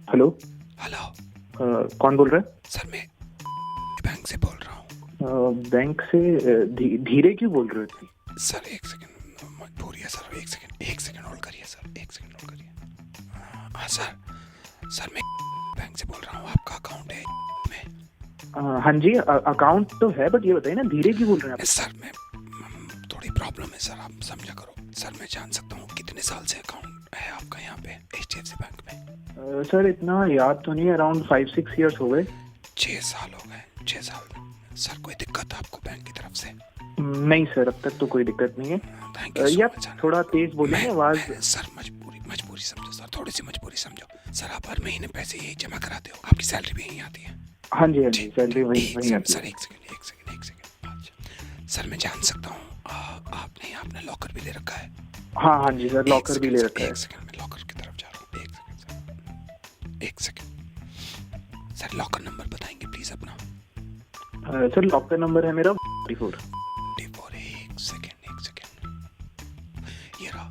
Hello. Hello कौन बोल रहा है? सर, मैं बैंक से बोल रहा हूँ। बैंक से? धीरे क्यों बोल रहे हो इतनी? सर एक सेकंड, मजबूरी है सर। एक सेकंड होल्ड करिए सर, एक सेकंड होल्ड करिए। हाँ सर मैं बैंक से बोल रहा हूँ। आपका अकाउंट है में? हाँ जी, अकाउंट तो है, बट ये बताइए ना, धीरे क्यों बोल रहे हैं आप? सर मैं थोड़ी प्रॉब्लम है सर, आप समझा करो। सर मैं जान सकता हूँ कितने साल से अकाउंट है आपका यहाँ पे HDFC बैंक में? सर इतना याद तो नहीं है, अराउंड 5-6 ईयर्स हो गए। 6 साल हो गए, 6 साल। सर कोई दिक्कत आपको बैंक की तरफ से? नहीं सर, अब तक तो कोई दिक्कत नहीं है। थैंक यू सो या मच। थोड़ा तेज बोलिए आवाज। सर मजबूरी समझो सर, थोड़ी सी मजबूरी समझो सर। आप हर महीने पैसे यही जमा कराते हो, आपकी सैलरी भी यहीं आती है? हाँ जी सैलरी वही आती है। सर एक सेकंड। अच्छा सर, मैं जान सकता हूँ आपने यहाँ अपना लॉकर भी ले रखा है? हाँ जी सर, लॉकर भी ले रखा है। एक सेकंड, मैं लॉकर की तरफ जा रहा हूँ। एक सेकंड सर, लॉकर नंबर बताएंगे प्लीज अपना? सर लॉकर नंबर है मेरा 44। एक सेकंड, ये रहा,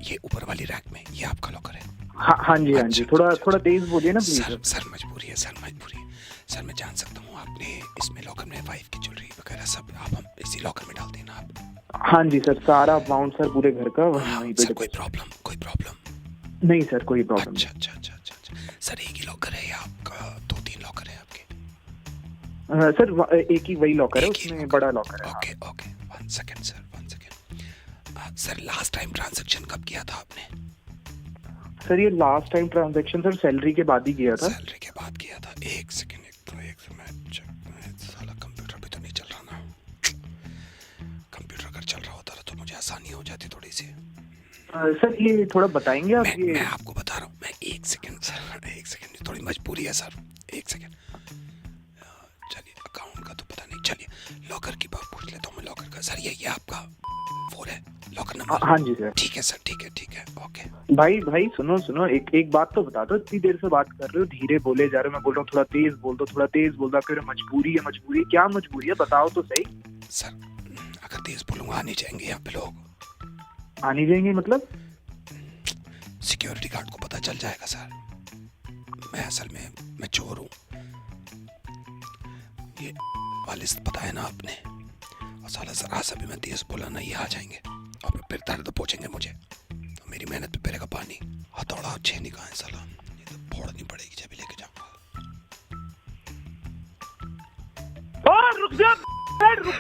ये ऊपर वाली रैक में, ये आपका लॉकर है? हाँ जी, थोड़ा तेज बोलिए ना प्लीज। सर मजबूरी है सर, मैं जान सकता हूँ आपने इसमें लॉकर में वाइफ की ज्वेलरी वगैरह सब आप हम इसी लॉकर में डालते हैं ना आप? हाँ जी सर, सारा अमाउंट सर पूरे घर का वहीं पे। सर कोई प्रॉब्लम? नहीं सर, कोई प्रॉब्लम नहीं। अच्छा सर, एक ही लॉकर है या आपका 2-3 लॉकर है आपके? सर एक ही वही लॉकर है, उसमें बड़ा लॉकर है। Okay 1 second sir, 1 second. Sir last time transaction कब किया था आपने? सर ये last time transaction sir salary के बाद ही किया था। सैलरी के बाद किया था? एक सेकंड साला कंप्यूटर भी तो नहीं चल रहा ना। कंप्यूटर अगर चल रहा होता तो मुझे आसानी हो जाती थोड़ी सी। सर ये थोड़ा बताएंगे आप? मैं आपको बता रहा हूँ। मैं एक सेकंड, थोड़ी मजबूरी है सर, एक सेकंड। चलिए अकाउंट का तो पता नहीं, चलिए लॉकर की बात पूछ लेता हूँ मैं। लॉकर का सर ये आपका फोन है, लॉकर नंबर? हाँ जी सर। ठीक है सर, ठीक है ओके। भाई सुनो, एक बात तो बता दो, इतनी देर से बात कर रहे हो, धीरे बोले जा रहे हो, मैं बोल रहा हूँ थोड़ा तेज बोल दो, थोड़ा तेज बोल दो। फिर मजबूरी है, क्या मजबूरी है बताओ तो सही। सर अगर तेज बोलूंगा आ नहीं जाएंगे यहाँ पे लोग? आ नहीं जाएंगे मतलब? सिक्योरिटी गार्ड को पता चल जाएगा सर। मैं असल में मैं चोर हूँ, ये वालिस पता है ना आपने। और साला जरा सा भी मैं तेज बोला ना, ये आ जाएंगे और फिर दर्द पहुंचेंगे मुझे, तो मेरी मेहनत पे पड़ेगा पानी। हथौड़ा छेनी कहाँ है साला, ये तो फोड़नी पड़ेगी जब लेके जाऊंगा। रुक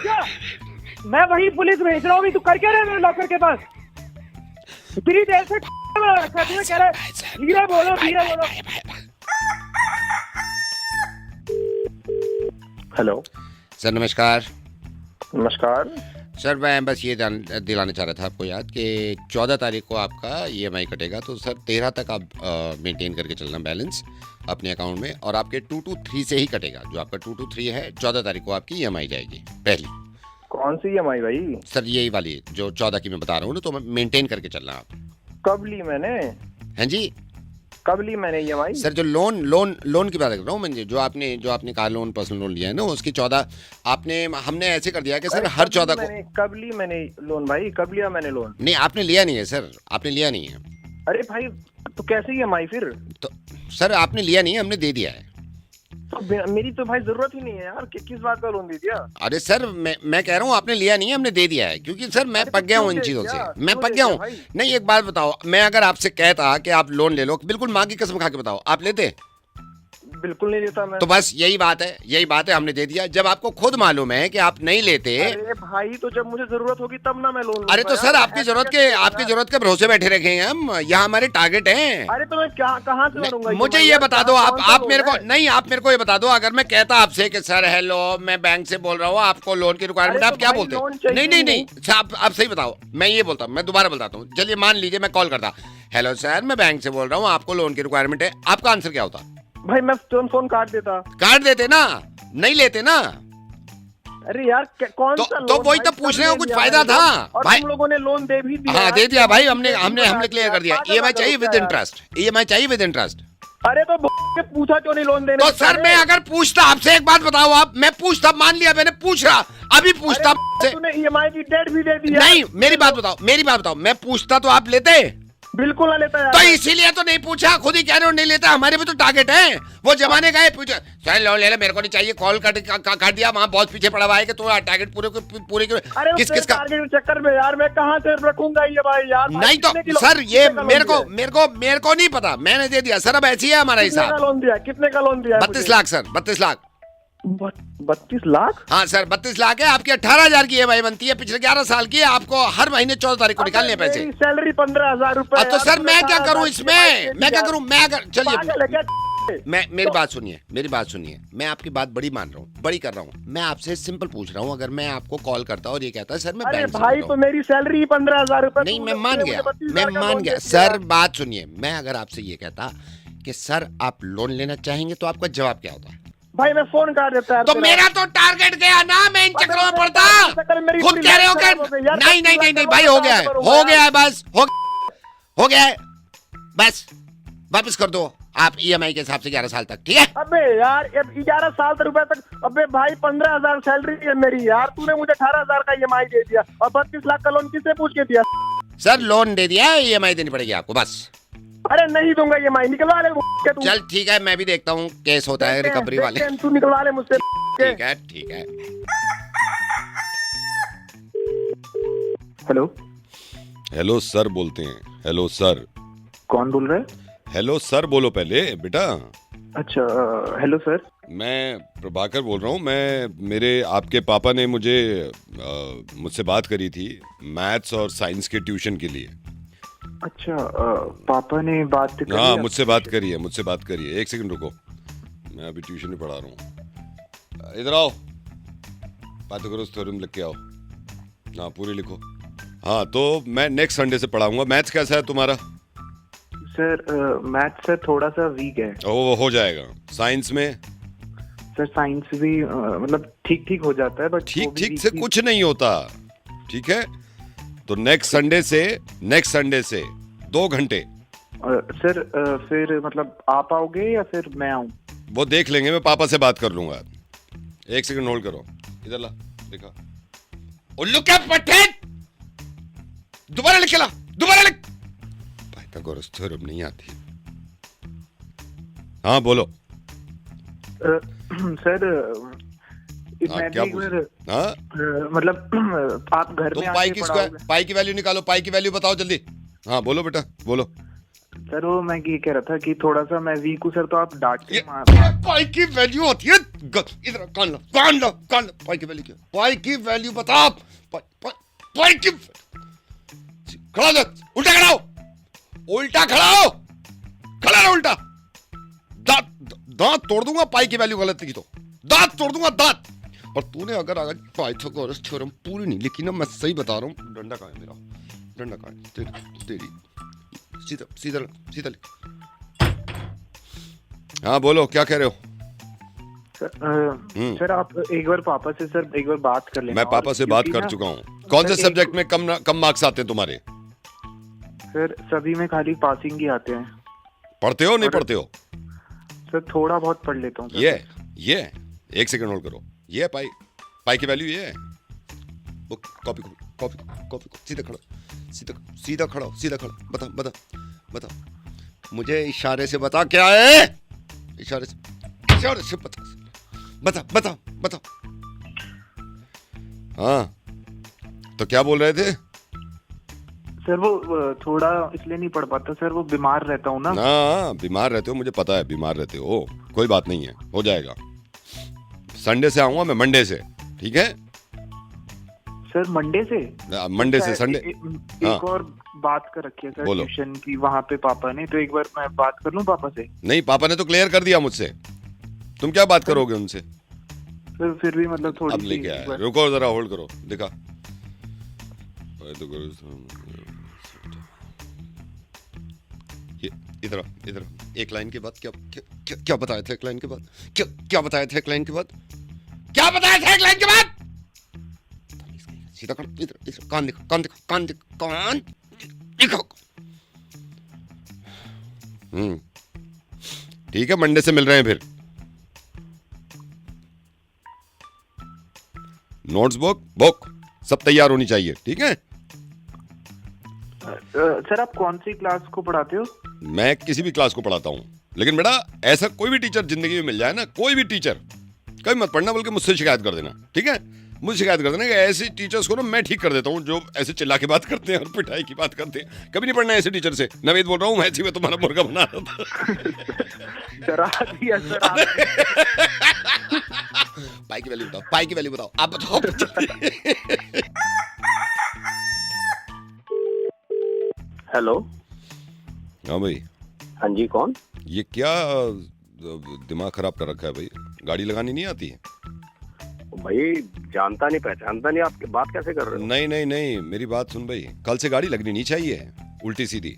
जा, मैं वही पुलिस भेज रहा हूँ। तू कर क्या रहे मेरे लॉकर के पास? इतनी देर से रखा तुम्हें, कह रहा धीरे बोलो। हेलो सर नमस्कार। नमस्कार। सर मैं बस ये दिलाना चाह रहा था आपको याद कि 14 तारीख को आपका EMI कटेगा, तो सर 13 तक आप मेंटेन करके चलना बैलेंस अपने अकाउंट में, और आपके 223 से ही कटेगा। जो आपका 223 है 14 तारीख को आपकी EMI जाएगी पहली। कौन सी EMI भाई? सर यही वाली जो 14 की मैं बता रहा हूँ ना, तो मेंटेन करके चलना आप। कब ली मैंने? हैं जी? कब ली मैंने EMI? सर जो लोन की बात कर रहा हूँ मैं, जो आपने कार लोन पर्सनल लोन लिया है ना, उसकी 14 आपने हमने ऐसे कर दिया कि सर हर 14 को। कब ली मैंने लोन भाई? कब लिया मैंने लोन? नहीं आपने लिया नहीं है सर, आपने लिया नहीं है। अरे भाई तो कैसे EMI फिर? तो सर आपने लिया नहीं है, हमने दे दिया है। तो मेरी तो भाई जरूरत ही नहीं है यार, किस बात का लोन दे दिया? अरे सर मैं कह रहा हूँ आपने लिया नहीं है, हमने दे दिया है, क्योंकि सर मैं पक गया हूँ इन चीजों से, मैं पक गया हूँ। नहीं एक बात बताओ, मैं अगर आपसे कहता कि आप लोन ले लो, बिल्कुल माँ की कसम खा के बताओ, आप लेते? बिल्कुल नहीं देता मैं। तो बस यही बात है, हमने दे दिया। जब आपको खुद मालूम है कि आप नहीं लेते। अरे भाई तो जब मुझे जरूरत होगी तब ना मैं लोन लूंगा। अरे तो सर आपकी जरूरत के भरोसे बैठे रखे हैं हम, यहाँ हमारे टारगेट हैं। अरे तो मैं कहाँ से भरूंगा? मुझे ये बता दो, आप मेरे को नहीं, आप मेरे को ये बता दो, अगर मैं कहता आपसे कि सर हेलो मैं बैंक से बोल रहा हूँ, आपको लोन की रिक्वायरमेंट, आप क्या बोलते? नहीं आप सही बताओ। मैं ये बोलता हूँ, मैं दोबारा बताता हूँ। चलिए मान लीजिए मैं कॉल करता, हेलो सर मैं बैंक से बोल रहा हूँ, आपको लोन की रिक्वायरमेंट है, आपका आंसर क्या होता? भाई मैं फोन काट देते ना, नहीं लेते ना। अरे यार कौन सा लोन? तो वही तो पूछने में कुछ फायदा था भाई। तुम लोगों ने लोन दे भी दिया। हाँ दे दिया भाई, हमने क्लियर कर दिया। EMI चाहिए विद इंटरेस्ट। अरे तो पूछा क्यों नहीं लोन देने? तो सर मैं अगर पूछता आपसे, एक बात बताओ आप, मैं पूछता, मान लिया मैंने पूछ रहा, अभी पूछता तूने EMI की डेट भी दे दी। नहीं मेरी बात बताओ, मैं पूछता तो आप लेते? बिल्कुल ना लेता यार। तो इसीलिए तो नहीं पूछा, खुद ही कह रहे हो नहीं लेता। हमारे भी तो टारगेट है, वो जमाने का है। पूछा सर लोन ले ले, मेरे को नहीं चाहिए, कॉल काट दिया, वहाँ बहुत पीछे पड़ा हुआ है कि तू टारगेट पूरे अरे किस किस का टारगेट के चक्कर में यार मैं कहाँ से रखूंगा ये भाई यार। नहीं तो सर ये मेरे को नहीं पता, मैंने दे दिया सर। अब ऐसी है हमारा हिसाब। लोन दिया, कितने का लोन दिया? 32 लाख सर, 32 लाख। 32 लाख? हाँ सर 32 लाख है। आपकी 18,000 की EMI बनती है, पिछले 11 साल की है। आपको हर महीने 14 तारीख को निकालने पैसे। सैलरी 15,000 रुपए। तो सर मैं क्या करूं इसमें, मैं क्या करूं? मैं अगर चलिए मेरी बात सुनिए, मेरी बात सुनिए। मैं आपकी बात बड़ी मान रहा हूँ, बड़ी कर रहा हूँ। मैं आपसे सिंपल पूछ रहा हूँ, अगर मैं आपको कॉल करता और ये कहता है सर मैं बैंक से भाई तो मेरी सैलरी 15,000 रुपए। नहीं मैं मान गया सर। बात सुनिए, मैं अगर आपसे ये कहता कि सर आप लोन लेना चाहेंगे तो आपका जवाब क्या होता है? भाई मैं फोन कर देता है। तो मेरा तो टारगेट गया ना, मैं इन चक्रों में पड़ता। खुद कह रहे हो कि नहीं भाई हो गया है बस, हो गया है बस, वापस कर दो आप EMI के हिसाब से 11 साल तक, ठीक है? अबे यार 11 साल तक रुपए तक। अबे भाई 15,000 सैलरी है मेरी यार, तूने मुझे 18,000 का EMI दे दिया और 32 लाख का लोन किससे पूछ के दिया? सर लोन दे दिया, EMI देनी पड़ेगी आपको बस। अरे नहीं दूंगा EMI, निकलवा ले तू। चल ठीक है, मैं भी देखता हूँ केस होता है रिकवरी वाले। तू निकलवा ले मुझसे। ठीक है ठीक है। हेलो हेलो सर बोलते हैं। Hello sir. कौन बोल रहा है? हेलो सर बोलो पहले बेटा। अच्छा हेलो सर। मैं प्रभाकर बोल रहा हूँ। मेरे आपके पापा ने मुझसे बात करी थी मैथ्स और साइंस के ट्यूशन के लिए। अच्छा पापा ने बात करी? हाँ मुझसे बात करी है। एक सेकंड रुको, मैं अभी ट्यूशन में पढ़ा रहा हूँ। इधर आओ, पाइथागोरस थ्योरम लिख के आओ। हाँ पूरी लिखो। हाँ तो मैं नेक्स्ट संडे से पढ़ाऊंगा। मैथ्स कैसा है तुम्हारा? सर मैथ्स सर थोड़ा सा वीक है। वो हो जाएगा। साइंस में? सर साइंस भी मतलब ठीक ठीक हो जाता है, बट ठीक से कुछ नहीं होता, ठीक है? तो नेक्स्ट संडे से 2 घंटे। सर फिर मतलब आप आओगे या फिर मैं आऊँ? वो देख लेंगे, मैं पापा से बात कर लूंगा। एक सेकंड होल्ड करो, इधर ला, देखा उल्लू क्या पट्टे, दोबारा लिख, दोबारा लिख। पाइथागोरस थ्योरम नहीं आती। हाँ बोलो। सर मैं क्या भी पूछ? मतलब आप घर में आके पढ़ाओगे? पाई की वैल्यू निकालो, पाई की वैल्यू बताओ जल्दी। हाँ बोलो बेटा बोलो। सर वो मैं ये कह रहा था कि थोड़ा सा मैं वीक हूँ सर, तो आप डांट के पाई की वैल्यू होती है, इधर कान लो। पाई की वैल्यू क्या? पाई की वैल्यू बता। पाई की खड़ा दो, उल्टा खड़ा हो, खड़ा रहो उल्टा। दांत तोड़ दूंगा पाई की वैल्यू गलत लिखी तो, दांत तोड़ दूंगा दांत। और तूने अगर पाइथागोरस थ्योरम पूरी नहीं लिखी ना, मैं सही बता रहा हूँ। डंडा कहाँ है मेरा? डंडा कहाँ है? तेरी सीधा लिख। हाँ बोलो, क्या कह रहे हो? सर आप एक बार पापा से सर एक बार बात कर लेना। मैं पापा से बात कर चुका हूँ। कौन से सब्जेक्ट में कम मार्क्स आते हैं तुम्हारे? सर सभी में खाली पासिंग ही आते हैं। पढ़ते हो नहीं पढ़ते हो? सर थोड़ा बहुत पढ़ लेता हूँ। ये एक सेकंड होल्ड करो। ये पाई की वैल्यू ये है। कॉपी सीधा खड़ा बता। मुझे इशारे से बता क्या है। इशारे से बता। हाँ तो क्या बोल रहे थे? सर वो थोड़ा इसलिए नहीं पढ़ पाता सर, वो बीमार रहता हूँ ना। बीमार रहते हो, मुझे पता है बीमार रहते हो। कोई बात नहीं है, हो जाएगा। संडे से आऊंगा मैं, मंडे से, ठीक है? सर मंडे से संडे। एक और बात कर रखी है सर ट्यूशन की वहाँ पे पापा ने, तो एक बार मैं बात कर लूँ पापा से? नहीं, पापा ने तो क्लियर कर दिया मुझसे। तुम क्या बात करोगे उनसे? सर फिर भी मतलब थोड़ी अब लेके आया। रुको जरा, होल्ड करो, दिखा। इधर एक लाइन के बाद क्या बताया था? एक लाइन के बाद क्या बताया था? एक लाइन के बाद क्या बताया था? एक लाइन के बाद सीधा कर। इधर कान दिखो। ठीक है, मंडे से मिल रहे हैं फिर। नोट्स बुक सब तैयार होनी चाहिए, ठीक है? सर आप कौन सी क्लास को पढ़ाते हो? मैं किसी भी क्लास को पढ़ाता हूँ, लेकिन बेटा ऐसा कोई भी टीचर जिंदगी में मिल जाए ना, कोई भी टीचर, कभी मत पढ़ना, बल्कि मुझसे शिकायत कर देना, ठीक है? मुझे शिकायत कर देना कि ऐसे टीचर्स को ना मैं ठीक कर देता हूँ जो ऐसे चिल्ला के बात करते हैं और पिटाई की बात करते हैं। कभी नहीं पढ़ना ऐसे टीचर से। नवेद बोल रहा हूँ, ऐसे में तुम्हारा मुर्गा बना रहा था। डरा दिया सर आपने। पाई की वैल्यू बताओ, पाई की वैल्यू बताओ, आप बताओ। हेलो। हाँ भाई। हाँ जी, कौन? ये क्या दिमाग खराब कर रखा है भाई? गाड़ी लगानी नहीं आती है? भाई जानता नहीं पहचानता नहीं, आप बात कैसे कर रहे हो? नहीं नहीं नहीं, मेरी बात सुन भाई, कल से गाड़ी लगनी नहीं चाहिए उल्टी सीधी।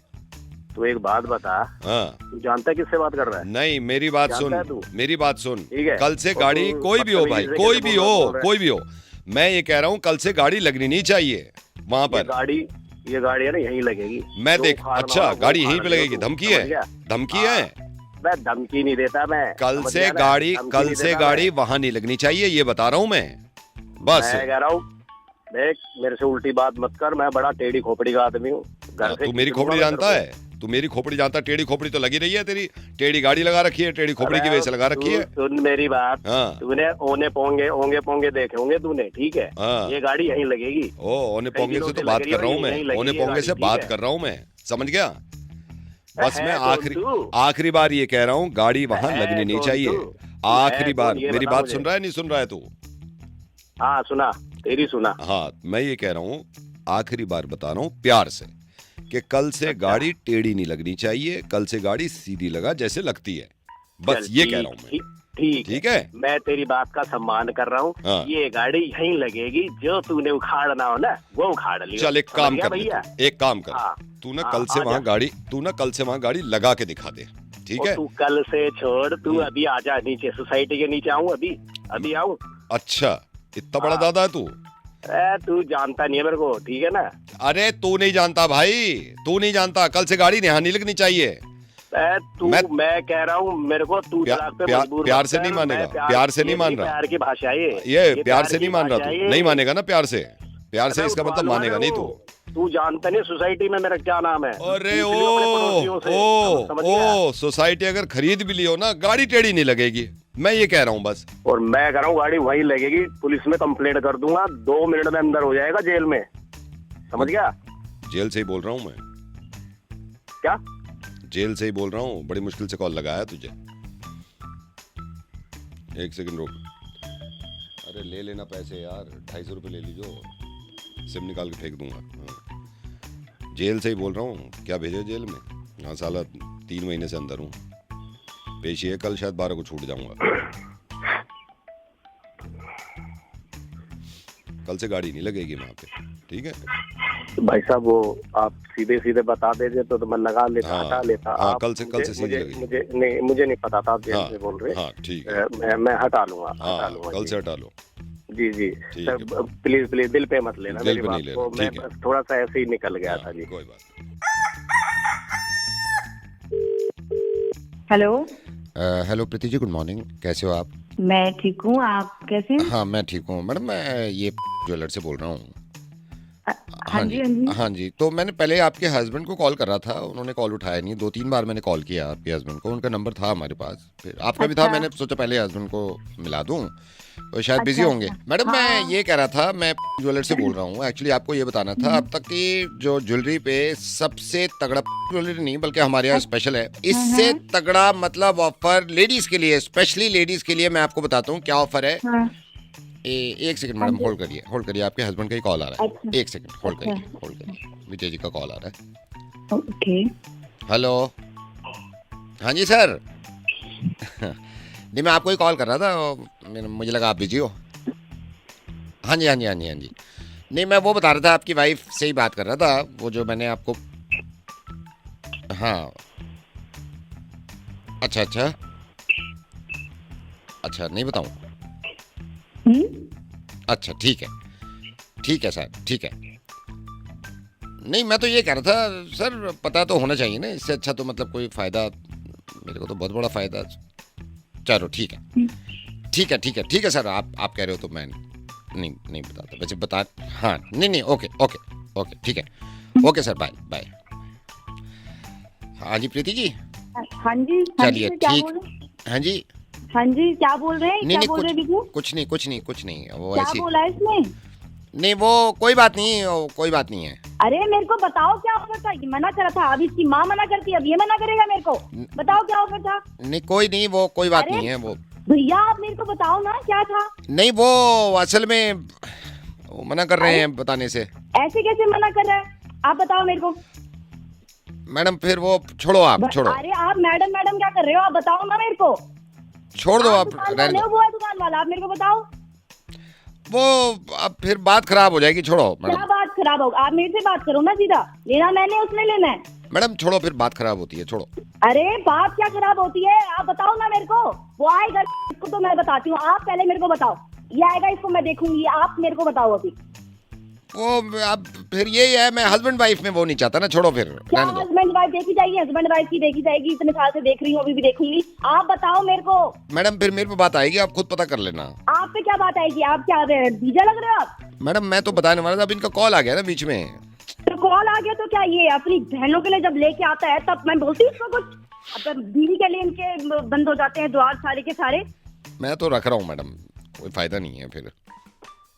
तू एक बात बता, हाँ। तू जानता है किससे बात कर रहा है? नहीं, मेरी बात सुन, मेरी बात सुन। ठीक है। कल से गाड़ी कोई भी हो भाई, कोई भी हो, मैं ये कह रहा हूँ कल से गाड़ी लगनी नहीं चाहिए वहाँ पर। ये गाड़ी है ना यहीं लगेगी। मैं देख, अच्छा गाड़ी यहीं पे लगेगी? धमकी है? धमकी है? मैं धमकी नहीं देता मैं। कल से गाड़ी वहाँ नहीं लगनी चाहिए, ये बता रहा हूँ मैं। बस मैं कह रहा हूँ, देख मेरे से उल्टी बात मत कर, मैं बड़ा टेढ़ी खोपड़ी का आदमी हूँ। तू मेरी खोपड़ी जानता है? तू मेरी खोपड़ी जानता? टेढ़ी खोपड़ी तो लगी रही है तेरी, टेढ़ी गाड़ी लगा रखी है, टेढ़ी खोपड़ी की वजह से लगा रखी है। सुन मेरी बात, तूने ओने पोंगे देखे होंगे तूने, ठीक है? ये गाड़ी यहीं लगेगी। ओने पोंगे से तो बात कर रहा हूँ मैं, ओने पोंगे से बात कर रहा हूँ मैं, समझ गया? बस मैं आखिरी बार ये कह रहा हूँ, गाड़ी वहाँ लगनी नहीं चाहिए। आखिरी बार। मेरी बात सुन रहा है, नहीं सुन रहा है तू? हाँ सुना, तेरी सुना। हाँ, मैं ये कह रहा हूँ, आखिरी बार बता रहा हूँ प्यार से, कि कल से गाड़ी टेढ़ी नहीं लगनी चाहिए, कल से गाड़ी सीधी लगा जैसे लगती है। बस ये कह रहा हूँ मैं। ठीक है, मैं तेरी बात का सम्मान कर रहा हूँ। हाँ। ये गाड़ी यहीं लगेगी, जो तूने उखाड़ना हो ना वो उखाड़ लियो। चल एक काम कर तू ना कल से वहाँ गाड़ी लगा के दिखा दे, ठीक है? तू कल से छोड़, तू अभी आजा नीचे, सोसाइटी के नीचे आऊँ? अभी आऊँ? अच्छा, इतना बड़ा दादा है तू? तू जानता नहीं है मेरे को, ठीक है ना? अरे तू नहीं जानता भाई, तू नहीं जानता। कल से गाड़ी यहाँ नहीं लगनी चाहिए। मैं कह रहा हूँ, मेरे को तू प्यार से नहीं मानेगा, प्यार से नहीं मान रहा। प्यार की भाषा है ये प्यार से नहीं मान रहा तू, नहीं मानेगा ना प्यार से। प्यार से इसका मतलब मानेगा नहीं तू। तू जानता नहीं सोसाइटी में मेरा क्या नाम है? अरे ओ सोसाइटी अगर खरीद भी लियो ना, गाड़ी टेढ़ी नहीं लगेगी, मैं ये कह रहा हूँ बस। और मैं कह रहा हूँ गाड़ी वहीं लगेगी, पुलिस में कंप्लेंट कर दूंगा, 2 मिनट में अंदर हो जाएगा जेल में, समझ गया? जेल से ही बोल रहा हूँ मैं। क्या? जेल से ही बोल रहा हूँ, बड़ी मुश्किल से कॉल लगाया तुझे। एक सेकंड रुक। अरे ले लेना पैसे यार, 250 रुपये ले लीजिए, सिम निकाल के फेंक दूंगा। हाँ। जेल से ही बोल रहा हूँ, क्या भेजे जेल में? हाँ साला 3 महीने से अंदर हूँ। पेशी है कल, शायद 12 को छूट जाऊंगा। कल से गाड़ी नहीं लगेगी वहाँ पे, ठीक है? भाई साहब वो आप सीधे बता देते तो मैं लगा लेता, हटा लेता। हाँ, कल से सीधी लगेगी। मुझे नहीं पता था आप जेल से बोल रहे। हाँ ठीक है, मैं हटा लूंगा। कल से हटा लो। जी सर, प्लीज दिल पे मत लेना मेरी बात को, मैं थोड़ा सा ऐसे ही निकल गया था जी। कोई बात। Hello Preeti ji, good morning, कैसे हो आप? मैं ठीक हूँ, आप कैसे हैं? हाँ मैं ठीक हूँ मैडम, मैं ये ज्वेलर से बोल रहा हूँ। हाँ जी। तो मैंने पहले आपके हस्बैंड को कॉल कर रहा था, उन्होंने कॉल उठाया नहीं। 2-3 बार मैंने कॉल किया आपके हस्बैंड को, उनका नंबर था हमारे पास, फिर आपका भी था। मैंने सोचा पहले हस्बैंड को मिला दूं, तो शायद बिजी होंगे। मैडम मैं ये कह रहा था, मैं ज्वेलर से बोल रहा हूँ, एक्चुअली आपको ये बताना था, अब तक की जो ज्वेलरी पे सबसे तगड़ा, ज्वेलरी नहीं बल्कि हमारे यहाँ स्पेशल है, इससे तगड़ा मतलब ऑफर लेडीज के लिए, स्पेशली लेडीज के लिए मैं आपको बताता हूँ क्या ऑफर है। एक सेकंड मैडम, होल्ड करिए, आपके हस्बैंड का ही कॉल आ रहा है। एक सेकंड होल्ड करिए, विजय जी का कॉल आ रहा है। ओके। हेलो, हाँ जी सर। नहीं मैं आपको ही कॉल कर रहा था, मुझे लगा आप बिजी हो। हाँ जी। नहीं मैं वो बता रहा था, आपकी वाइफ से ही बात कर रहा था, वो जो मैंने आपको। हाँ अच्छा नहीं बताऊँ? अच्छा ठीक है सर, ठीक है। नहीं मैं तो ये कह रहा था सर, पता तो होना चाहिए ना, इससे अच्छा तो मतलब कोई फायदा, मेरे को तो बहुत बड़ा फायदा। चलो ठीक है सर, आप कह रहे हो तो मैं नहीं बताता, वैसे बता। हाँ नहीं ओके ठीक है, ओके सर, बाय। हाँ जी प्रीति जी। हाँ जी चलिए क्या ठीक। बोल रहे? हाँ जी। हाँ जी क्या बोल रहे हैं? नहीं क्या नहीं बोल रहे हैं कुछ बिजू? कुछ नहीं वो क्या ऐसी बोला है इसमें? नहीं वो कोई बात नहीं है। अरे मेरे को बताओ क्या ऑफर था? ये मना करा था, अब इसकी माँ मना करती है, अब ये मना करेगा मेरे को? बताओ क्या ऑफर था? नहीं कोई नहीं वो कोई बात अरे, नहीं है वो। भैया आप मेरे को बताओ ना क्या था? नहीं वो असल में वो मना कर रहे हैं बताने से। ऐसे कैसे मना कर रहा है? आप बताओ मेरे को। मैडम फिर वो छोड़ो आप छोड़ो। अरे आप मैडम मैडम क्या कर रहे हो? आप बताओ ना मेरे को। छोड़ दो आप दुकान रहने वाले हो, दो। वो है दुकान वाला, आप मेरे को बताओ। वो अब फिर बात खराब हो जाएगी, छोड़ो क्या मैडम। बात खराब होगा? आप मेरे से बात करो ना सीधा। लेना मैंने, उसने लेना है। मैडम छोड़ो फिर बात खराब होती है, छोड़ो। अरे बात क्या खराब होती है? आप बताओ ना मेरे को। वो आएगा, इसको तो मैं बताती हूँ, आप पहले मेरे को बताओ। ये आएगा, इसको मैं देखूंगी, आप मेरे को बताओ अभी। वो अब फिर यही है, मैं हस्बैंड वाइफ में वो नहीं चाहता ना, छोड़ो फिर क्या रहने दो। हस्बैंड वाइफ देखी जाएगी? हस्बैंड वाइफ की देखी जाएगी, इतने साल से देख रही हूँ, अभी भी देखूंगी। आप बताओ मेरे को। मैडम फिर मेरे पे बात आएगी, आप खुद पता कर लेना। आप पे क्या बात आएगी? आप क्या बीजा लग रहे हो आप? मैडम मैं तो बताने वाला था, अब इनका कॉल आ गया ना बीच में। तो कॉल आ गया तो क्या, ये अपनी बहनों के लिए जब लेके आता है तब मैं बोलती हूँ इसको कुछ? अब बीवी के लिए इनके बंद हो जाते हैं द्वार सारे के सारे। मैं तो रख रहा हूँ मैडम, कोई फायदा नहीं है, फिर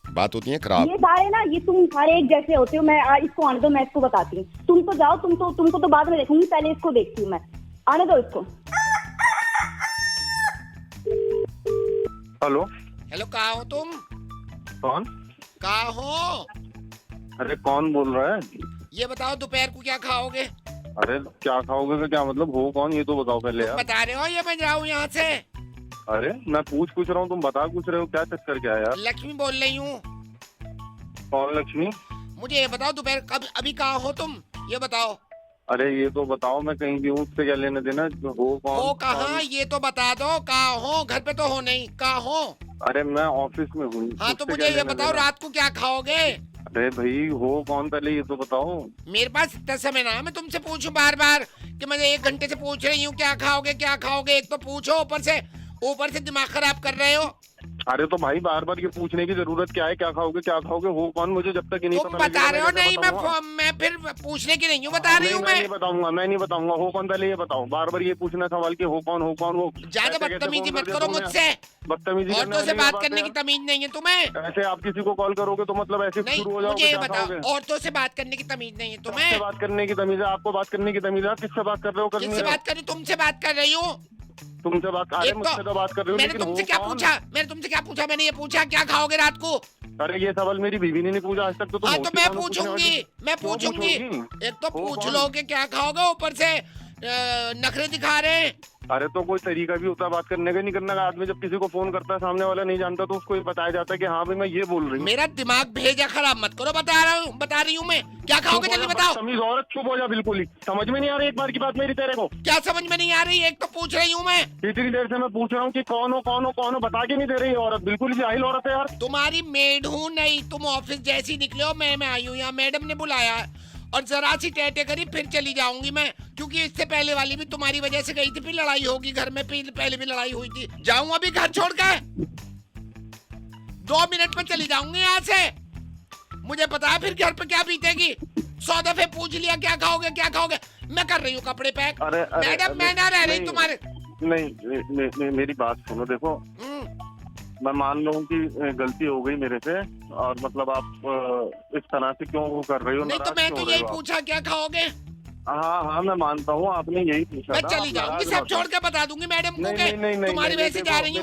बात होती है खराब। ये सारे ना, ये तुम सारे एक जैसे होते हो। मैं इसको आने दो, मैं इसको बताती हूँ। तुम तो जाओ, तुमको तो बाद में देखूंगी, पहले इसको देखती हूँ मैं। आने दो इसको। हेलो हेलो कहाँ हो तुम? कौन? कहाँ हो? अरे कौन बोल रहा है? ये बताओ दोपहर को क्या खाओगे? अरे क्या खाओगे का क्या मतलब? हो कौन ये तो बताओ पहले यार। बता रहे हो या मैं जाऊँ यहाँ से? अरे मैं पूछ रहा हूँ, तुम बता कुछ रहे हो, क्या चक्कर क्या है यार? लक्ष्मी बोल रही हूँ। कौन लक्ष्मी? मुझे ये बताओ दोपहर कब अभी कहाँ हो तुम, ये बताओ। अरे ये तो बताओ, मैं कहीं भी हूँ, उससे क्या लेने देना? हो कौन? हो कहाँ ये तो बता दो, कहाँ हो? घर पे तो हो नहीं, कहाँ हो? अरे मैं ऑफिस में हूँ। हाँ तो उससे मुझे क्या ये लेना बताओ देना? रात को क्या खाओगे? अरे भाई हो कौन पहले ये तो बताओ। मेरे पास इतना समय ना है मैं तुमसे पूछूं बार बार कि मैं 1 घंटे से पूछ रही हूँ क्या खाओगे क्या खाओगे। एक तो पूछो, ऊपर से दिमाग खराब कर रहे हो। अरे तो भाई बार बार ये पूछने की जरूरत क्या है? क्या खाओगे हो कौन? मुझे जब तक ये नहीं तुम पता बता रहे हो नहीं, बताऊंगा? मैं फिर पूछने की नहीं हूँ, बता रही हूँ मैं नहीं बताऊंगा हो कौन, पहले ये बताओ। बार बार ये पूछना सवाल कि हो कौन वो। ज्यादा बदतमीजी मत करो मुझसे। बदतमीजी औरतों से बात करने की तमीज नहीं है तुम्हें। ऐसे आप किसी को कॉल करोगे तो मतलब ऐसे नहीं शुरू हो मुझे ये जाओगे? बताओ, औरतों से बात करने की तमीज नहीं है तुम्हें? किससे बात करने की तमीज है? आपको बात करने की तमीज है? किससे बात कर रहे हो? किससे बात कर रही? तुमसे बात कर रही हूँ। तुमसे बात? अरे मुझसे तो बात कर रही हो, मैंने लेकिन तुमसे हो क्या कौन? पूछा? मैंने ये पूछा क्या खाओगे रात को? अरे ये सवाल मेरी बीवी ने नहीं पूछा आज तक। तो हाँ तो मैं क्यों पूछूंगी। एक तो हो पूछ कौन? लोगे क्या खाओगे, ऊपर से नखरे दिखा रहे हैं। अरे तो कोई तरीका भी होता है बात करने का, नहीं करने का। आदमी जब किसी को फोन करता है, सामने वाला नहीं जानता तो उसको ये बताया जाता है कि हाँ भाई मैं ये बोल रही हूँ। मेरा दिमाग भेजा खराब मत करो, बता रही हूँ मैं क्या खाओगे, जल्दी बताओ। तमीज औरत, चुप हो जा बिल्कुल ही। समझ में नहीं आ रही एक बार की बात मेरी तेरे को? क्या समझ में नहीं आ रही? एक तो पूछ रही हूँ मैं। इतनी देर से मैं पूछ रहा हूँ कि कौन हो, बता के नहीं दे रही औरत। बिल्कुल ही जाहिल औरत है यार। तुम्हारी मेड हूँ नहीं, तुम ऑफिस जैसी निकले हो, मैं आई हूँ यहाँ, मैडम ने बुलाया और जरा सी टेटे करी फिर चली जाऊंगी मैं, क्योंकि इससे पहले वाली भी तुम्हारी वजह से गई थी, फिर लड़ाई होगी घर में, पहले भी लड़ाई हुई थी। जाऊं अभी घर छोड़ के? 2 मिनट में चली जाऊंगी यहाँ से। मुझे पता है फिर घर पे क्या बीतेगी। 100 दफे पूछ लिया क्या खाओगे। मैं कर रही हूँ कपड़े पैक। मैडम मैं ना रह रही तुम्हारे। नहीं मेरी बात सुनो, देखो मैं मान रहा हूँ कि गलती हो गई मेरे से, और मतलब आप इस तरह से क्यों वो कर रही हो? नहीं तो मैं तो यही पूछा क्या खाओगे। हाँ मैं मानता हूँ, आपने यही पूछा। मैं चली जाऊंगी, सब छोड़ के बता दूंगी मैडम को कि तुम्हारी वजह से जा रही हूँ।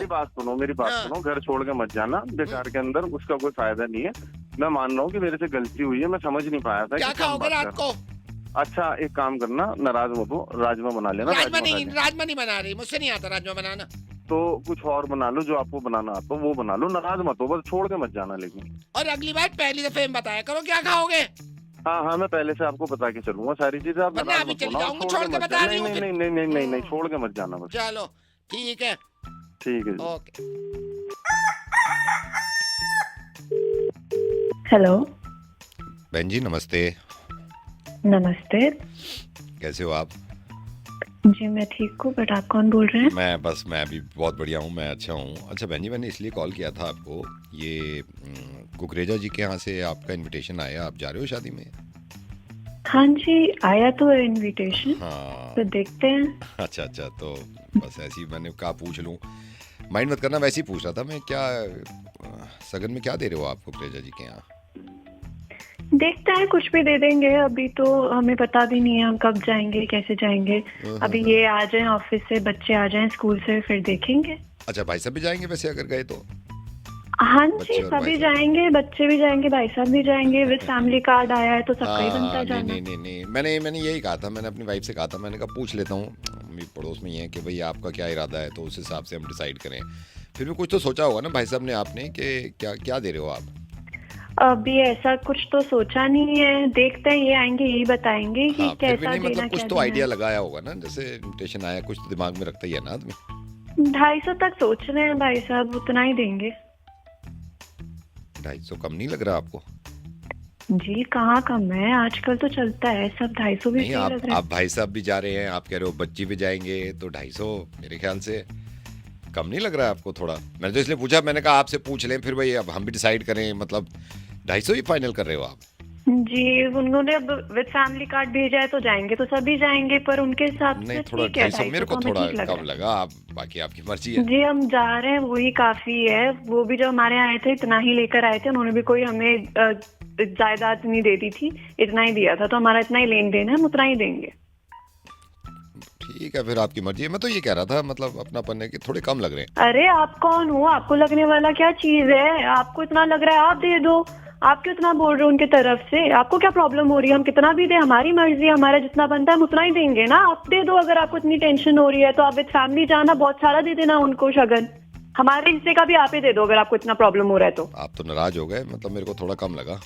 मेरी बात सुनो, घर छोड़ के मत जाना बेकार के अंदर, उसका कोई फायदा नहीं है। मैं मान रहा हूँ कि मेरे से गलती हुई है, मैं समझ नहीं पाया था। क्या खाओगे रात को? अच्छा एक काम करना, नाराज मत हो, राजमा बना लेना। राजमा नहीं बना रही, मुझसे नहीं आता राजमा बनाना। तो कुछ और बना लो, जो आपको बनाना आता वो बना लो। नाराज मत हो, बस छोड़ के मत जाना लेकिन। और अगली बार पहली दफे में बताया करो क्या खाओगे। हाँ मैं पहले से आपको बता के चलूंगा सारी चीजें। आप अभी चली जाऊंगी, छोड़ के बता रही हूँ। नहीं छोड़ के मत जाना बस। चलो ठीक है ओके। हेलो बहन जी नमस्ते। नमस्ते कैसे हो आप? जी मैं ठीक हूँ, बट आप कौन बोल रहे हैं? मैं अभी बहुत बढ़िया हूँ, मैं अच्छा हूँ। अच्छा बहन जी मैंने इसलिए कॉल किया था आपको, ये कुकरेजा जी के यहाँ से आपका इनविटेशन आया, आप जा रहे हो शादी में? हाँ जी, आया तो है इनविटेशन, हाँ तो देखते हैं। अच्छा अच्छा, तो बस ऐसे ही मैंने कहा पूछ लूँ, माइंड मत करना, वैसे ही पूछ रहा था मैं। क्या सगन में क्या दे रहे हो आप कुकरेजा जी के यहाँ? देखते हैं, कुछ भी दे देंगे। अभी तो हमें पता भी नहीं है हम कब जाएंगे, कैसे जाएंगे। अभी ये आ जाएं ऑफिस से, बच्चे आ जाएं स्कूल से, फिर देखेंगे। अच्छा, भाई साहब भी जाएंगे वैसे अगर गए तो? हाँ बच्चे जी, और भाई सभी साहब। जाएंगे, बच्चे भी जाएंगे, भाई साहब भी जाएंगे। विद फैमिली कार्ड आया है तो सबका ही बनता है नहीं जाना। नहीं नहीं नहीं, मैंने यही कहा था, मैंने अपनी वाइफ से कहा था, मैंने कहा पूछ लेता हूँ, मेरी पड़ोस में ही है, कि भाई आपका क्या इरादा है, तो उस हिसाब से हम डिसाइड करें। फिर भी कुछ तो सोचा होगा ना भाई साहब ने, आपने, कि क्या क्या दे रहे हो आप? अभी ऐसा कुछ तो सोचा नहीं है, देखते हैं, ये आएंगे यही बताएंगे कि हाँ, फिर भी कैसा नहीं, देना, मतलब कुछ क्या तो देना आइडिया है। लगाया होगा ना, जैसे इन्विटेशन आया, कुछ तो दिमाग में रखता ही है ना आदमी। 250 तक सोच रहे हैं भाई साहब, उतना ही देंगे। 250 कम नहीं लग रहा आपको? जी कहाँ कम है, आजकल तो चलता है सब। 250 भी नहीं, सही लग रहा आप भाई साहब भी जा रहे हैं, आप कह रहे हो बच्ची भी जाएंगे, तो 250 मेरे ख्याल से कम नहीं लग रहा है आपको थोड़ा? मैंने तो इसलिए पूछा, मैंने कहा आपसे पूछ लें, फिर भाई अब हम भी डिसाइड करें। मतलब 250 ही फाइनल कर रहे हो आप? है जी। उन्होंने अब विद फैमिली कार्ड भेजा है तो जाएंगे तो सभी जाएंगे, पर उनके हिसाब नहीं, से थोड़ा ठीक है। 250 मेरे को हमें थोड़ा ठीक लग कम रहा लगा। आप बाकी आपकी मर्जी है है। जी। हम जा रहे हैं, वही काफी है। वो भी जो हमारे आए थे इतना ही लेकर आए थे, उन्होंने भी कोई हमें जायदाद नहीं दे दी थी, इतना ही दिया था, तो हमारा इतना ही लेन देन है, हम उतना ही देंगे। ठीक है, फिर आपकी मर्जी है। मैं तो ये कह रहा था, मतलब अपनापन है कि थोड़े कम लग रहे हैं। अरे आप कौन हो, आपको लगने वाला क्या चीज है? आपको इतना लग रहा है, आप दे दो। आप क्यों इतना बोल रहे हो उनके तरफ से? आपको क्या प्रॉब्लम हो रही है? हम कितना भी दे, हमारी मर्जी है, हमारा जितना बनता है हम उतना ही देंगे ना। आप दे दो, अगर आपको इतनी टेंशन हो रही है तो आप विद फैमिली जाना, बहुत सारा दे देना उनको शगन। हमारे हिस्से का भी आप ही दे दो अगर आपको इतना प्रॉब्लम हो रहा है तो। आप तो नाराज हो गए, मतलब मेरे को थोड़ा कम लगा।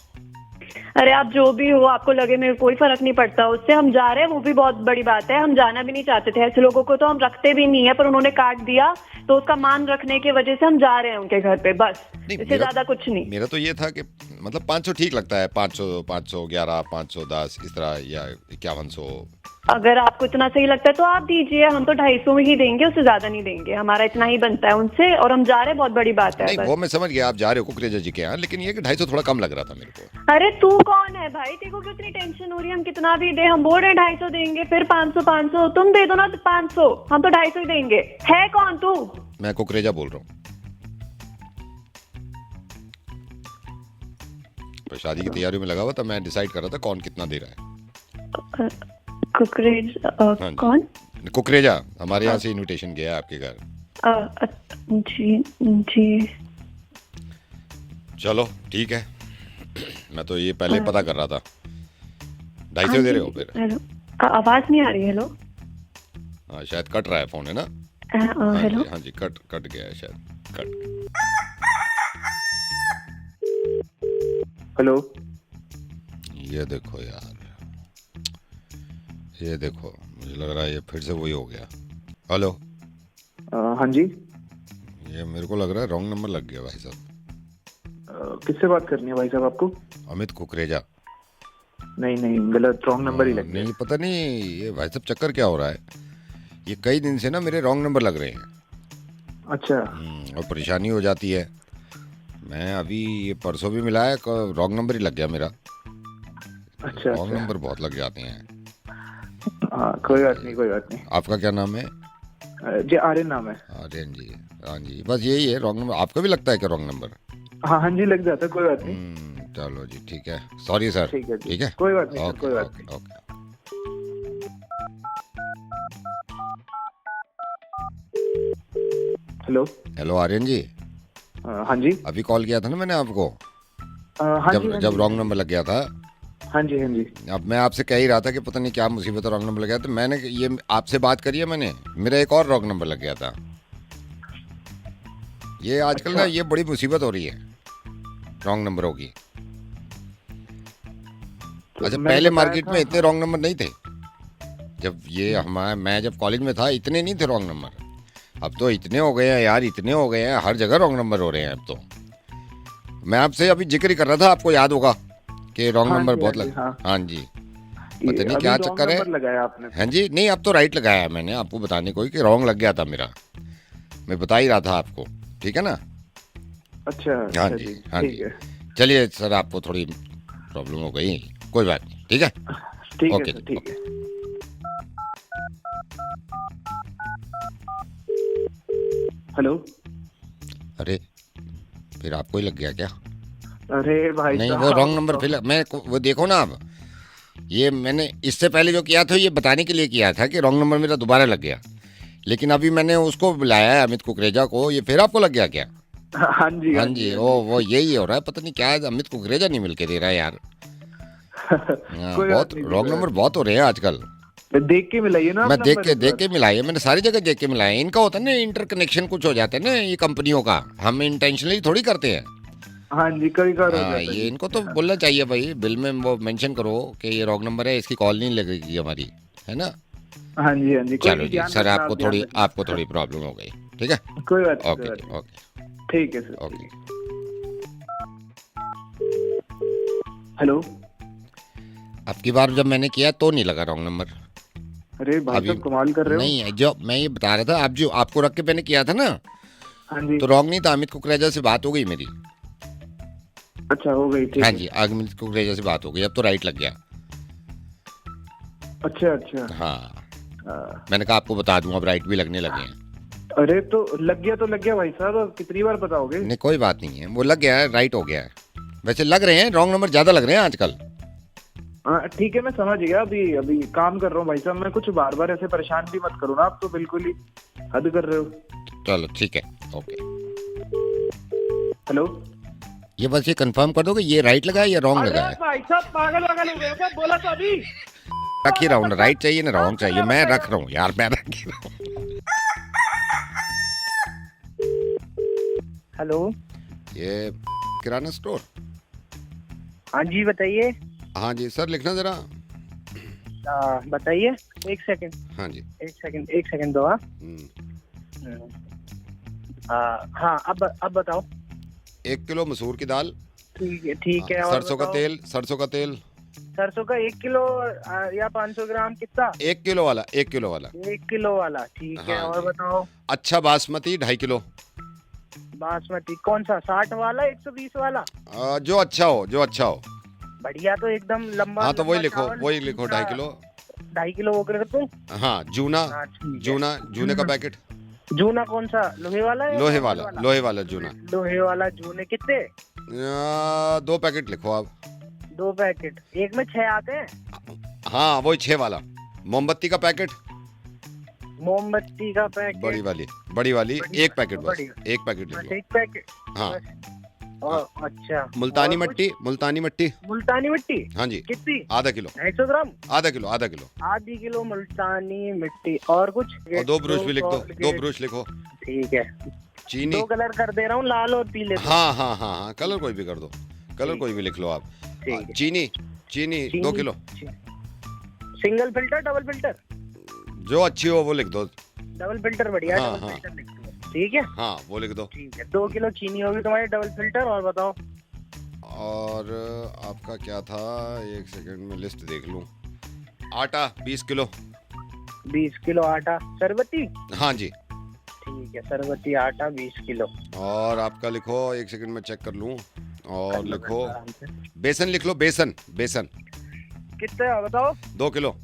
अरे आप जो भी हो, आपको लगे, मेरे कोई फर्क नहीं पड़ता उससे। हम जा रहे हैं, वो भी बहुत बड़ी बात है। हम जाना भी नहीं चाहते थे, ऐसे लोगों को तो हम रखते भी नहीं है, पर उन्होंने काट दिया तो उसका मान रखने की वजह से हम जा रहे हैं उनके घर पे, बस। नहीं, इससे ज्यादा कुछ नहीं। मेरा तो ये था कि मतलब 500 ठीक लगता है, 500, 511, 510 इस तरह, या 5100। अगर आपको इतना सही लगता है तो आप दीजिए, हम तो 250 में ही देंगे, उससे ज्यादा नहीं देंगे। हमारा इतना ही बनता है उनसे, और हम जा रहे हैं, बहुत बड़ी बात है। नहीं, बस। वो मैं समझ गया, आप जा रहे हो कुकरेजा जी के यहाँ, लेकिन ये कि 250 थोड़ा कम लग रहा था मेरे को। अरे तू कौन है भाई, तेरे को क्यों इतनी टेंशन हो रही है? हम कितना भी दे, हम बोल रहे हैं 250 देंगे, फिर 500 500 तुम दे दो ना, तो 500, हम तो 250 ही देंगे। है कौन तू? मैं कुकरेजा बोल रहा हूँ। पर शादी की तैयारी में लगा हुआ था, मैं डिसाइड कर रहा था कौन कितना दे रहा है। कुकरेज हाँ जी। कौन? कुकरेजा, हमारे यहाँ से इनविटेशन गया है आपके घर। जी जी। चलो ठीक है, मैं तो ये पहले पता कर रहा था। 250 दे रहे हो फिर? हेलो, आवाज नहीं आ रही। हेलो। हाँ, शायद कट रहा है फोन, है ना? हाँ हेलो। जी, हाँ जी, कट गया है शायद, कट। हेलो। ये देखो यार, ये देखो, मुझे लग रहा है ये फिर से वही हो गया। हेलो। हाँ जी। ये मेरे को लग रहा है रॉन्ग नंबर लग गया भाई साहब। किससे बात करनी है भाई साहब आपको? अमित कुकरेजा। नहीं नहीं, गलत, रॉन्ग नंबर ही लग गया। नहीं, पता नहीं ये भाई साहब चक्कर क्या हो रहा है, ये कई दिन से ना मेरे रॉन्ग नंबर लग रहे हैं। अच्छा। और परेशानी हो जाती है। मैं अभी ये परसों भी मिला है, रॉन्ग नंबर ही लग गया मेरा। अच्छा। रॉन्ग नंबर बहुत लग जाते हैं। हाँ, कोई बात नहीं, कोई बात नहीं। आपका क्या नाम है? जी, आर्यन नाम है। आर्यन जी। हाँ जी, बस यही है रॉन्ग नंबर। आपका भी लगता है क्या रॉन्ग नंबर? हाँ हाँ जी, लग जाता है, कोई बात नहीं। चलो जी, ठीक है, सॉरी सर। ठीक है जी। ठीक है, कोई बात नहीं सर, ओके कोई बात okay okay. Hello. Hello Aryan ji. हाँ जी। अभी कॉल किया था ना मैंने आपको, हाँ जी, हाँ जब जी। रॉन्ग नंबर लग गया था। हाँ जी, हाँ जी। अब मैं आपसे कह ही रहा था कि पता नहीं क्या मुसीबत, रॉन्ग नंबर लग गया, तो मैंने ये आपसे बात करी है मैंने, मेरा एक और रॉन्ग नंबर लग गया था। ये आजकल ना ये बड़ी मुसीबत हो रही है रॉन्ग नंबरों की। अच्छा, पहले मार्केट में इतने रॉन्ग नंबर नहीं थे। जब ये हमारे, मैं जब कॉलेज में था, इतने नहीं थे रॉन्ग नंबर। अब तो इतने हो गए हैं यार, इतने हो गए हैं, हर जगह रॉन्ग नंबर हो रहे हैं अब तो। मैं आपसे अभी जिक्र ही कर रहा था, आपको याद होगा कि रॉन्ग हाँ नंबर जी, बहुत हाँ जी, लग। हाँ। हाँ जी, ये पता नहीं अभी क्या wrong चक्कर है। नंबर लगाया आपने। हाँ जी, नहीं, अब तो राइट लगाया है मैंने, आपको बताने को ही कि रॉन्ग लग गया था मेरा। मैं बता ही रहा था आपको, ठीक है ना? अच्छा। हाँ अच्छा जी, हाँ ठीक जी। है। चलिए सर, आपको थोड़ी प्रॉब्लम हो गई, कोई बात नहीं, ठीक है। ठीक है ओके सर, जी, ठीक है। हेलो। अरे फिर आपको ही लग गया क्या? अरे भाई नहीं, साहब, वो रॉन्ग नंबर फिर मैं वो देखो ना आप, ये मैंने इससे पहले जो किया था ये बताने के लिए किया था कि रॉन्ग नंबर मेरा दोबारा लग गया, लेकिन अभी मैंने उसको बुलाया है अमित कुकरेजा को, ये फिर आपको लग गया क्या? हाँ जी, हाँ जी, वो यही हो रहा है, पता नहीं क्या है, अमित कुकरेजा नहीं मिलके दे रहा है यार। हाँ, कोई बहुत बात नहीं, रॉन्ग नंबर बहुत हो रहे हैं आजकल। देख के मिलाइए ना मैं आप देख नंबर के एक बार। मिलाए, मैंने सारी जगह देख के मिलाए। इनका होता है ना इंटरकनेक्शन कुछ हो जाता है ना ये कंपनियों का, हम इंटेंशनली थोड़ी करते हैं। हाँ जी, कई बार हो हाँ, जाता है ये जी। इनको तो बोलना चाहिए भाई, बिल में वो मेंशन करो कि ये रॉन्ग नंबर है, इसकी कॉल नहीं लगेगी हमारी, है ना? हाँ जी, हाँ जी, कोई चलो नहीं, जी ध्यान सर, रखना, आप आपको ध्यान थोड़ी रखना। प्रॉब्लम हो गई, ठीक है? कोई बात नहीं, ओके कोई बात जी, नहीं। ओके ठीक है सर, ओके। ठीक है। हेलो। अब की बार जब मैंने किया तो नहीं लगा रॉन्ग नंबर। अरे भाई अभी साहब, कमाल कर रहे हो। नहीं, जो मैं ये बता रहा था, आप जो आपको रख के मैंने किया था ना, हाँ जी, तो रॉन्ग नहीं था। अमित कुकरेजा से बात हो गई मेरी। अच्छा, हो गई, ठीक हाँ है। जी, अमित कुकरेजा से बात हो गई, अब तो राइट लग गया। अच्छा अच्छा। हाँ, हाँ। मैंने कहा आपको बता दूं, अब राइट भी लगने लगे हैं। अरे तो लग गया भाई साहब, अब कितनी बार बताओगे। नहीं कोई बात नहीं है, वो लग गया है, राइट हो गया है। वैसे लग रहे हैं रॉन्ग नंबर ज्यादा लग रहे हैं आजकल। हाँ ठीक है, मैं समझ गया। अभी अभी काम कर रहा हूँ भाई साहब, मैं कुछ बार बार ऐसे परेशान भी मत करो ना, आप तो बिल्कुल ही हद कर रहे हो। चलो ठीक है, ओके। हेलो। ये बस ये कंफर्म कर दो कि ये राइट लगा है या रॉन्ग लगा है। भाई साहब, पागल वागल हो गए क्या, बोला तो अभी। रख ही रहा हूँ ना, राइट चाहिए ना रॉन्ग चाहिए, मैं रख रहा हूँ यार, मैं रख ही रहा हूँ। हेलो। ये किराना स्टोर। हाँ जी, बताइए। हाँ जी सर, लिखना जरा। बताइए। एक सेकंड, हाँ जी। एक सेकंड दो। हाँ हाँ, अब बताओ। 1 किलो मसूर की दाल। ठीक है। और सरसों का बताओ। तेल, सरसों का तेल। सरसों का 1 किलो या 500 ग्राम, कितना? 1 किलो वाला, 1 किलो वाला। 1 किलो वाला, ठीक है। हाँ और जी। बताओ। अच्छा बासमती 2.5 किलो। बासमती कौन सा, 60 वाला 120 वाला? जो अच्छा हो, जो अच्छा हो। बढ़िया, तो एकदम लंबा। हाँ तो वही लंबा लिखो, चावल, वही लिखो 2.5 किलो। 2.5 किलो वो कर दूं? हाँ, जूना, हाँ, ठीक है। जूना, जूने का पैकेट। जूना कौन सा, लोहे वाला है? लोहे वाला, लोहे वाला जूना। लोहे वाला जूने कितने? 2 पैकेट लिखो आप। 2 पैकेट, एक में 6 आते हैं। हाँ वही 6 वाला। मोमबत्ती का पैकेट, मोमबत्ती का पैकेट। बड़ी वाली, बड़ी वाली। बड़ी- 1 पैकेट बस, बड़ी- 1 पैकेट बस लिख लो। 1 पैकेट। हाँ। और अच्छा, मुल्तानी और कुछ? मट्टी, मुल्तानी मट्टी। मुल्तानी मिट्टी हाँ जी, कितनी? आधा किलो, 250 ग्राम। आधा किलो, आधा किलो। आधी किलो मुल्तानी मिट्टी। और कुछ? और 2 ब्रूश भी लिख दो, 2 Colgate। ब्रूश लिखो। ठीक है। चीनी। 2 कलर कर दे रहा हूँ, लाल और पीले। हाँ हाँ हाँ हाँ, कलर कोई भी कर दो, कलर कोई भी लिख लो आप। ठीक है। चीनी, चीनी 2 kilo. Single filter, double filter? जो अच्छी हो वो लिख दो। डबल फिल्टर बढ़िया। हाँ, डबल हाँ। फिल्टर लिख दो, ठीक है। हाँ वो लिख दो। ठीक है, 2 किलो चीनी होगी तुम्हारी, डबल फिल्टर। और बताओ। और आपका क्या था, 1 सेकंड में लिस्ट देख लूं। आटा 20 किलो। 20 किलो आटा। सरबती? हाँ जी। ठीक है, सरबती आटा 20 किलो। और आपका लिखो, 1 सेकंड में चेक कर लूं। और कर लो, लिखो आराम से। बेसन, लिख लो बेसन, बेसन कितना है बताओ? 2 किलो।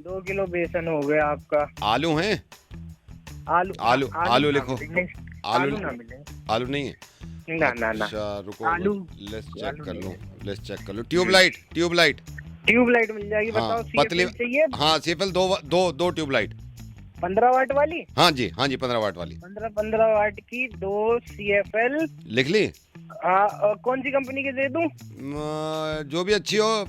2 किलो बेसन हो गया आपका। आलू हैं? आलू आलू ना लिखो। मिलेंगे। आलू आलू ना मिलेंगे। आलू नहीं है? ना ना ना। अच्छा रुको, आलू। लिस्ट चेक आलू कर नहीं लूं, लिस्ट चेक कर लूं। Tubelight, tubelight. ट्यूबलाइट मिल जाएगी। हाँ, बताओ, पतली। CFL चाहिए? हाँ सीएफएल 2 ट्यूबलाइट। 15 वाट वाली? हाँ जी, हाँ जी, 15 वाट वाली। 15 वाट की 2 CFL। लिख ली? कौन सी कंपनी की दे दूं? जो भी अच्छी हो,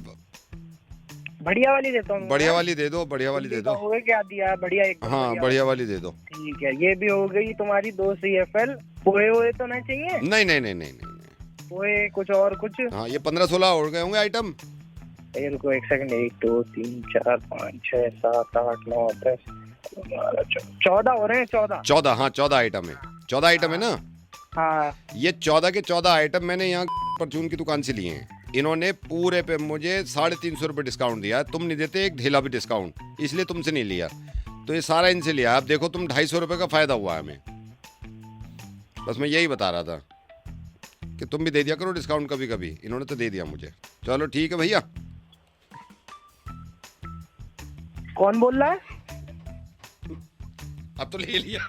बढ़िया वाली देता हूँ। बढ़िया वाली दे दो, बढ़िया वाली दे दो। हो गया, क्या दिया है? बढ़िया, एकदम हाँ बढ़िया वाली दे दो। ठीक है, ये भी हो गई तुम्हारी 2 CFL। पोहे वोहे तो नहीं चाहिए? नहीं नहीं नहीं नहीं नहीं। पोहे कुछ और कुछ? हाँ ये 15-16 हो गए होंगे आइटम। ये रुको 1 सेकंड। 1 2 3 4 5 6 7 8 9 10 14 हो रहे हैं। 14, हाँ 14 आइटम है। 14 आइटम है ना? हाँ। ये 14 के 14 आइटम मैंने यहाँ परचून की दुकान से लिए हैं। इन्होंने पूरे पे मुझे 350 रुपये डिस्काउंट दिया। तुम नहीं देते एक ढेला भी डिस्काउंट, इसलिए तुमसे नहीं लिया। तो ये सारा इनसे लिया। आप देखो तुम 250 रुपये का फायदा हुआ है हमें। बस मैं यही बता रहा था कि तुम भी दे दिया करो डिस्काउंट कभी कभी। इन्होंने तो दे दिया मुझे। चलो ठीक है भैया। कौन बोल रहा है? अब तो ले लिया।